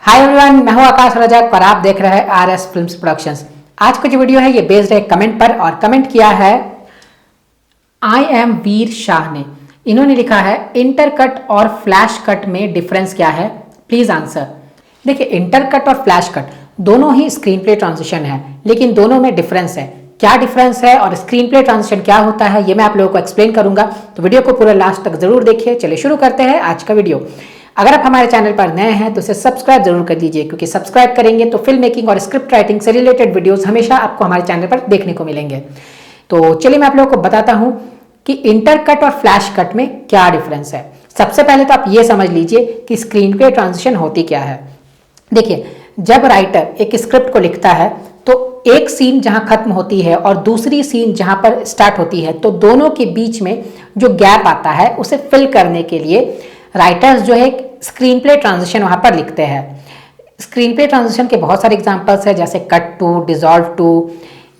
Hi everyone, मैं हूं आकाश रजक और आप देख रहे हैं आरएस फिल्म्स प्रोडक्शंस। आज का जो वीडियो है ये बेस्ड है कमेंट पर और कमेंट किया है आई एम वीर शाह ने। इन्होंने लिखा है इंटरकट और फ्लैश कट में डिफरेंस क्या है, प्लीज आंसर। देखिए, इंटरकट और फ्लैश कट दोनों ही स्क्रीन प्ले ट्रांजिशन है, लेकिन दोनों में डिफरेंस है। क्या डिफरेंस है और स्क्रीन प्ले ट्रांजिशन क्या होता है ये मैं आप लोगों को एक्सप्लेन करूंगा, तो वीडियो को पूरा लास्ट तक जरूर देखिए। चलिए शुरू करते हैं आज का वीडियो। अगर आप हमारे चैनल पर नए हैं तो इसे सब्सक्राइब जरूर कर लीजिए, क्योंकि सब्सक्राइब करेंगे तो फिल्म मेकिंग और स्क्रिप्ट राइटिंग से रिलेटेड वीडियोस हमेशा आपको हमारे चैनल पर देखने को मिलेंगे। तो चलिए मैं आप लोगों को बताता हूं कि इंटरकट और फ्लैश कट में क्या डिफरेंस है। सबसे पहले तो आप ये समझ लीजिए कि स्क्रीन प्ले ट्रांजिशन होती क्या है। देखिए, जब राइटर एक स्क्रिप्ट को लिखता है तो एक सीन जहां खत्म होती है और दूसरी सीन जहां पर स्टार्ट होती है, तो दोनों के बीच में जो गैप आता है उसे फिल करने के लिए राइटर्स जो है स्क्रीन प्ले ट्रांजिशन वहां पर लिखते हैं। स्क्रीन प्ले ट्रांजिशन के बहुत सारे एग्जांपल्स हैं, जैसे कट टू, डिसॉल्व टू,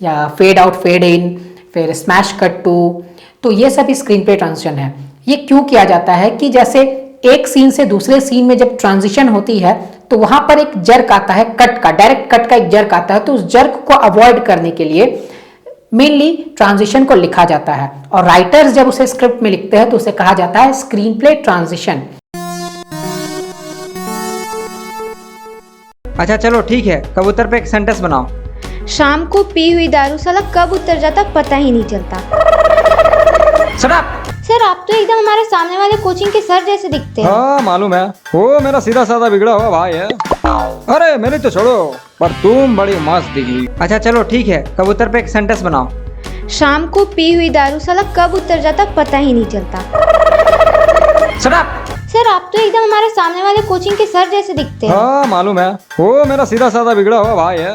या फेड आउट फेड इन, फिर स्मैश कट टू। तो ये सभी स्क्रीन प्ले ट्रांजिशन है। ये क्यों किया जाता है कि जैसे एक सीन से दूसरे सीन में जब ट्रांजिशन होती है तो वहां पर एक जर्क आता है, कट का, डायरेक्ट कट का एक जर्क आता है, तो उस जर्क को अवॉइड करने के लिए मेनली ट्रांजिशन को लिखा जाता है। और राइटर्स जब उसे स्क्रिप्ट में लिखते हैं तो उसे कहा जाता है स्क्रीन प्ले ट्रांजिशन। अच्छा चलो ठीक है, कबूतर पे एक सेंटेंस बनाओ। शाम को पी हुई दारू साला कब उतर जाता पता ही नहीं चलता। Shut up! सर, आप तो एकदम हमारे सामने वाले कोचिंग के सर जैसे दिखते हैं। हाँ मालूम है, वो मेरा सीधा साधा बिगड़ा हुआ भाई है। अरे मेरी तो छोड़ो, पर तुम बड़ी मस्त दिखी। अच्छा चलो ठीक है, कबूतर पे एक सेंटेंस बनाओ। शाम को पी हुई दारू साला कब उतर जाता पता ही नहीं चलता। Shut up! सर, आप तो एकदम हमारे सामने वाले कोचिंग के सर जैसे दिखते हैं। हाँ मालूम है, वो मेरा सीधा साधा बिगड़ा हुआ भाई है।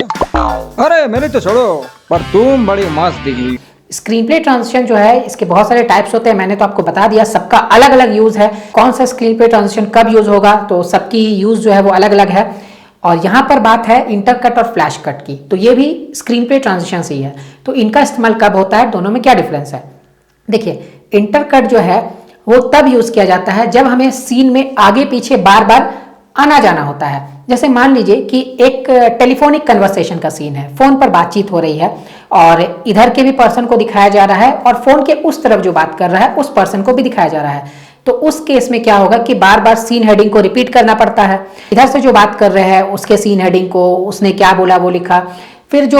अरे मेरी तो छोड़ो, पर तुम बड़ी मस्त दिखी। स्क्रीन प्ले ट्रांजिशन जो है इसके बहुत सारे टाइप्स होते हैं, मैंने तो आपको बता दिया। सबका अलग अलग यूज है, कौन सा स्क्रीन प्ले ट्रांजिशन कब यूज होगा, तो सबकी यूज जो है वो अलग अलग है। और यहाँ पर बात है इंटरकट और फ्लैश कट की, तो ये भी स्क्रीन प्ले ट्रांजिशन से ही है। तो इनका इस्तेमाल कब होता है, दोनों में क्या डिफरेंस है। देखिए, इंटरकट जो है वो तब यूज किया जाता है जब हमें सीन में आगे पीछे बार बार आना जाना होता है। जैसे मान लीजिए कि एक टेलीफोनिक कन्वर्सेशन का सीन है, फोन पर बातचीत हो रही है और इधर के भी पर्सन को दिखाया जा रहा है और फोन के उस तरफ जो बात कर रहा है उस पर्सन को भी दिखाया जा रहा है। तो उस केस में क्या होगा कि बार बार सीन हेडिंग को रिपीट करना पड़ता है। इधर से जो बात कर रहे हैं उसके सीन हेडिंग को, उसने क्या बोला वो लिखा, फिर जो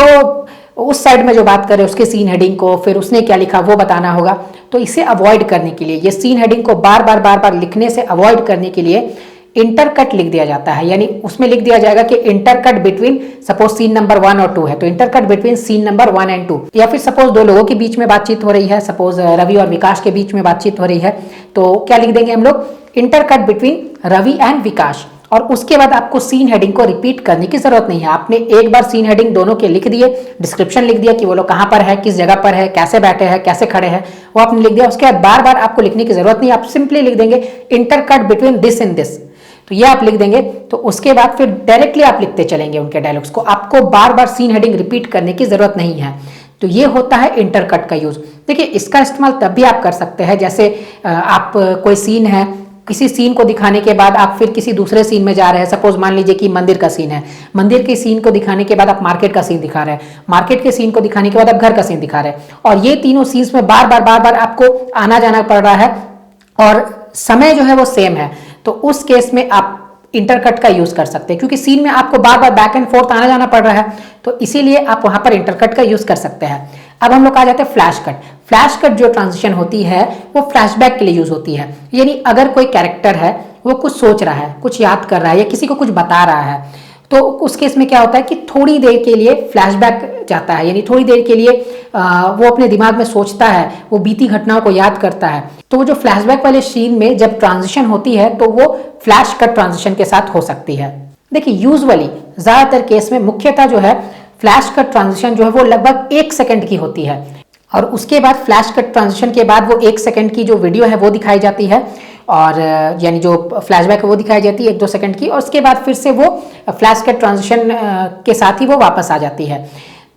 उस साइड में जो बात कर रहे हैं उसके सीन हेडिंग को, फिर उसने क्या लिखा वो बताना होगा। तो इसे अवॉइड करने के लिए, ये सीन हेडिंग को बार बार लिखने से अवॉइड करने के लिए इंटरकट लिख दिया जाता है। यानी उसमें लिख दिया जाएगा कि इंटरकट बिटवीन, सपोज सीन नंबर 1 और 2 है तो इंटरकट बिटवीन सीन नंबर 1 एंड 2। या फिर सपोज दो लोगों के बीच में बातचीत हो रही है, सपोज रवि और विकास के बीच में बातचीत हो रही है, तो क्या लिख देंगे हम लोग, इंटरकट बिटवीन रवि एंड विकास। और उसके बाद आपको सीन हेडिंग को रिपीट करने की जरूरत नहीं है। आपने एक बार सीन हेडिंग दोनों के लिख दिए, डिस्क्रिप्शन लिख दिया कि वो लोग कहां पर है, किस जगह पर है, कैसे बैठे हैं, कैसे खड़े हैं, वो आपने लिख दिया। उसके बाद बार बार आपको लिखने की जरूरत नहीं, आप सिंपली लिख देंगे इंटरकट बिटवीन दिस एंड दिस, तो ये आप लिख देंगे। तो उसके बाद फिर डायरेक्टली आप लिखते चलेंगे उनके डायलॉग्स को, आपको बार बार सीन हेडिंग रिपीट करने की जरूरत नहीं है। तो ये होता है इंटरकट का यूज। देखिए, इसका इस्तेमाल तब भी आप कर सकते हैं, जैसे आप कोई सीन है, किसी सीन को दिखाने के बाद आप फिर किसी दूसरे सीन में जा रहे हैं। सपोज मान लीजिए कि मंदिर का सीन है, मंदिर के सीन को दिखाने के बाद आप मार्केट का सीन दिखा रहे हैं, मार्केट के सीन को दिखाने के बाद आप घर का सीन दिखा रहे हैं, और ये तीनों सीन्स में बार बार आपको आना जाना पड़ रहा है और समय जो है वो सेम है। तो उस केस में आप इंटरकट का यूज कर सकते हैं, क्योंकि सीन में आपको बार बार बैक एंड फोर्थ आना जाना पड़ रहा है, तो इसीलिए आप वहां पर इंटरकट का यूज कर सकते हैं। अब हम लोग आ जाते हैं फ्लैश कट। फ्लैश कट जो ट्रांजिशन होती है वो फ्लैशबैक के लिए यूज होती है। यानी अगर कोई कैरेक्टर है वो कुछ सोच रहा है, कुछ याद कर रहा है या किसी को कुछ बता रहा है, तो उस केस में क्या होता है कि थोड़ी देर के लिए फ्लैशबैक जाता है। यानी थोड़ी देर के लिए वो अपने दिमाग में सोचता है, वो बीती घटनाओं को याद करता है। तो वो जो फ्लैशबैक वाले सीन में जब ट्रांजिशन होती है तो वो फ्लैश कट ट्रांजिशन के साथ हो सकती है। देखिए, यूजुअली ज्यादातर केस में मुख्यतः जो है फ्लैश कट ट्रांजिशन जो है वो लगभग 1 सेकंड की होती है, और उसके बाद फ्लैश कट ट्रांजिशन के बाद वो 1 सेकंड की जो वीडियो है वो दिखाई जाती है, और यानी जो फ्लैशबैक है वो दिखाई जाती है 1-2 सेकंड की, और उसके बाद फिर से वो फ्लैश कट ट्रांजिशन के साथ ही वो वापस आ जाती है।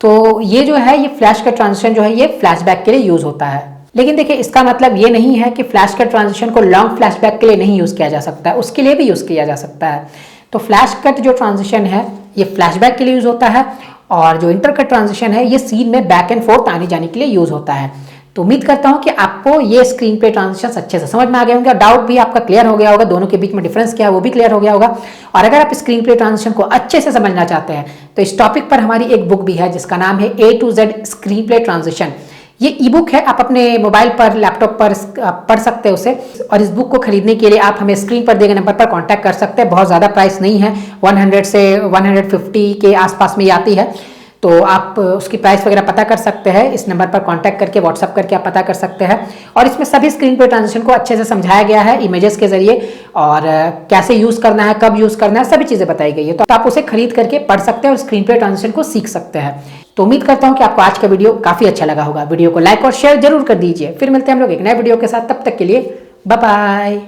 तो ये जो है, ये फ्लैश कट ट्रांजिशन जो है ये फ्लैशबैक के लिए यूज होता है। लेकिन देखिए, इसका मतलब ये नहीं है कि फ्लैश कट ट्रांजिशन को लॉन्ग फ्लैशबैक के लिए नहीं यूज किया जा सकता है, उसके लिए भी यूज किया जा सकता है। तो फ्लैश कट जो ट्रांजिशन है ये फ्लैशबैक के लिए यूज होता है, और जो इंटरकट ट्रांजिशन है ये सीन में बैक एंड फोर्थ आने जाने के लिए यूज होता है। तो उम्मीद करता हूं कि आपको ये स्क्रीन प्ले ट्रांजिशन अच्छे से समझ में आ गए होंगे और डाउट भी आपका क्लियर हो गया होगा, दोनों के बीच में डिफरेंस क्या है वो भी क्लियर हो गया होगा। और अगर आप स्क्रीन प्ले ट्रांजिशन को अच्छे से समझना चाहते हैं तो इस टॉपिक पर हमारी एक बुक भी है जिसका नाम है A to Z screen play transition. ये ई बुक है, आप अपने मोबाइल पर लैपटॉप पर पढ़ सकते हैं उसे, और इस बुक को खरीदने के लिए आप हमें स्क्रीन पर दिए गए नंबर पर कांटेक्ट कर सकते हैं। बहुत ज़्यादा प्राइस नहीं है, 100 से 150 के आसपास में ही आती है, तो आप उसकी प्राइस वगैरह पता कर सकते हैं। इस नंबर पर कांटेक्ट करके व्हाट्सअप करके आप पता कर सकते हैं। और इसमें सभी स्क्रीन पे ट्रांजिशन को अच्छे से समझाया गया है इमेजेस के जरिए, और कैसे यूज़ करना है, कब यूज़ करना है, सभी चीज़ें बताई गई है। तो आप उसे खरीद करके पढ़ सकते हैं और स्क्रीन पे ट्रांजिशन को सीख सकते हैं। तो उम्मीद करता हूँ कि आपको आज का वीडियो काफ़ी अच्छा लगा होगा। वीडियो को लाइक और शेयर जरूर कर दीजिए। फिर मिलते हैं हम लोग एक नए वीडियो के साथ, तब तक के लिए बाय बाय।